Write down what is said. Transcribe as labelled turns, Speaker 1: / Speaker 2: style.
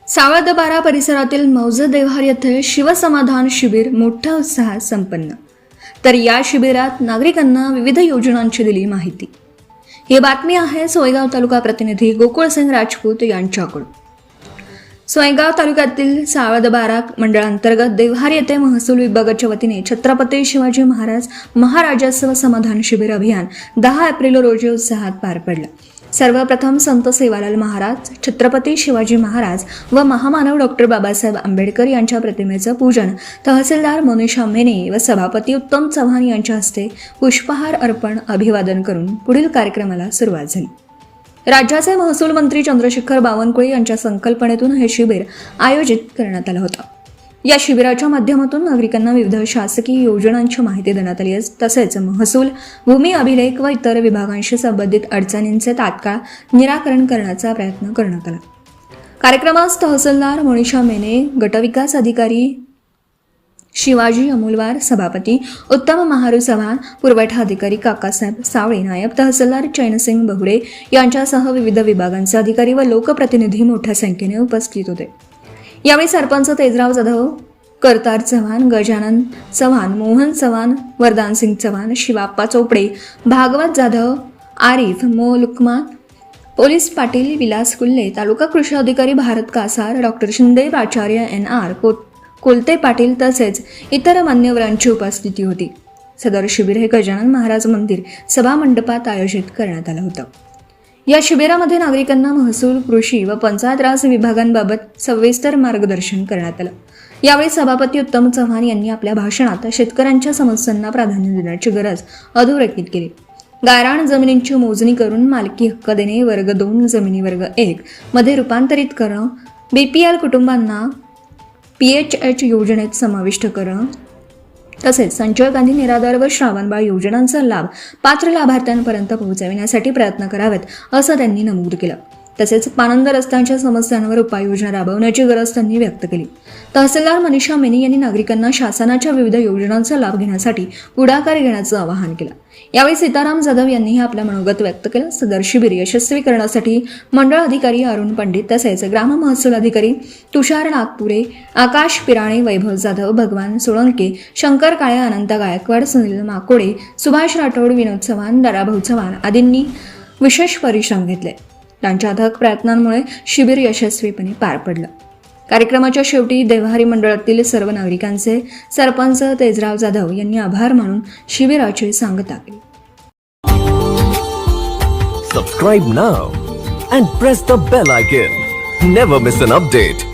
Speaker 1: सावळदबारा परिसरातील मौजे देवहार येथे शिवसमाधान शिबिर मोठ्या उत्साहात संपन्न। तर या शिबिरात नागरिकांना विविध योजनांची दिली माहिती। ही बातमी आहे सोयगाव तालुका प्रतिनिधी गोकुळसिंग राजपूत यांच्याकडून। सोयगाव तालुक्यातील सावळदबारा मंडळांतर्गत देवहार येथे महसूल विभागाच्या वतीने छत्रपती शिवाजी महाराज महाराजस्व समाधान शिबिर अभियान 10 एप्रिल रोजी उत्साहात पार पडलं। सर्वप्रथम संत सेवालाल महाराज, छत्रपती शिवाजी महाराज व महामानव डॉक्टर बाबासाहेब आंबेडकर यांच्या प्रतिमेचं पूजन तहसीलदार मोनिशा मेने व सभापती उत्तम चव्हाण यांच्या हस्ते पुष्पहार अर्पण अभिवादन करून पुढील कार्यक्रमाला सुरुवात झाली। राज्याचे महसूल मंत्री चंद्रशेखर बावनकुळे यांच्या संकल्पनेतून हे शिबिर आयोजित करण्यात आलं होतं। या शिबिराच्या माध्यमातून नागरिकांना विविध शासकीय योजनांची माहिती देण्यात आली। तसेच महसूल, भूमी अभिलेख व इतर विभागांशी संबंधित अडचणींचे तात्काळ निराकरण करण्याचा प्रयत्न करण्यात आला। कार्यक्रमास तहसीलदार मोनिशा मेने, गटविकास अधिकारी शिवाजी अमोलवार, सभापती उत्तम महारू चव्हाण, पुरवठा अधिकारी काकासाहेब सावळे, नायब तहसीलदार चैनसिंग बहुडे यांच्यासह विविध विभागांचे अधिकारी व लोकप्रतिनिधी मोठ्या संख्येने उपस्थित होते। यावेळी सरपंच तेजराव जाधव, करतार चव्हाण, गजानन चव्हाण, मोहन चव्हाण, वरदानसिंग चव्हाण, शिवाप्पा चोपडे, भागवत जाधव, आरिफ मोलुकमा, पोलीस पाटील विलास कुल्ले, तालुका कृषी अधिकारी भारत कासार, डॉक्टर शिंदे, प्राचार्य NR कोलते पाटील तसेच इतर मान्यवरांची उपस्थिती होती। सदर शिबिर हे गजानन महाराज मंदिर सभा मंडपात आयोजित करण्यात आलं होतं। या शिबिरामध्ये नागरिकांना महसूल, कृषी व पंचायत राज विभागांबाबत सविस्तर मार्गदर्शन करण्यात आलं। यावेळी सभापती उत्तम चव्हाण यांनी आपल्या भाषणात शेतकऱ्यांच्या समस्यांना प्राधान्य देण्याची गरज अधोरेखित केली। गायरान जमिनींची मोजणी करून मालकी हक्क देणे, वर्ग 2 जमिनी वर्ग 1 मध्ये रूपांतरित करणं, BPL कुटुंबांना PHH योजनेत समाविष्ट करणं, तसेच संजय गांधी निराधार व श्रावणबाळ योजनांचा लाभ पात्र लाभार्थ्यांपर्यंत पोहोचविण्यासाठी प्रयत्न करावेत असं त्यांनी नमूद केलं। तसेच पानंद रस्त्यांच्या समस्यांवर उपाययोजना राबवण्याची गरज त्यांनी व्यक्त केली। तहसीलदार मोनिशा मेने यांनी नागरिकांना शासनाच्या विविध योजनांचा लाभ घेण्यासाठी पुढाकार घेण्याचं आवाहन केलं। यावेळी सीताराम जाधव यांनीही आपलं मनोगत व्यक्त केलं। सदर शिबिर यशस्वी करण्यासाठी मंडळ अधिकारी अरुण पंडित तसेच ग्राम महसूल अधिकारी तुषार नागपुरे, आकाश पिराणे, वैभव जाधव, भगवान सोळंके, शंकर काळे, अनंत गायकवाड, सुनील माकोडे, सुभाष राठोड, विनोद चव्हाण, दाराभाऊ चव्हाण आदींनी विशेष परिश्रम घेतले। त्यांच्या अथक प्रयत्नांमुळे शिबिर यशस्वीपणे पार पडलं। कार्यक्रमाच्या शेवटी देवहारी मंडळातील सर्व नागरिकांचे सरपंच तेजराव जाधव यांनी आभार मानून शिबिराची सांगता केली।
Speaker 2: Subscribe now and press the bell icon. Never miss an update.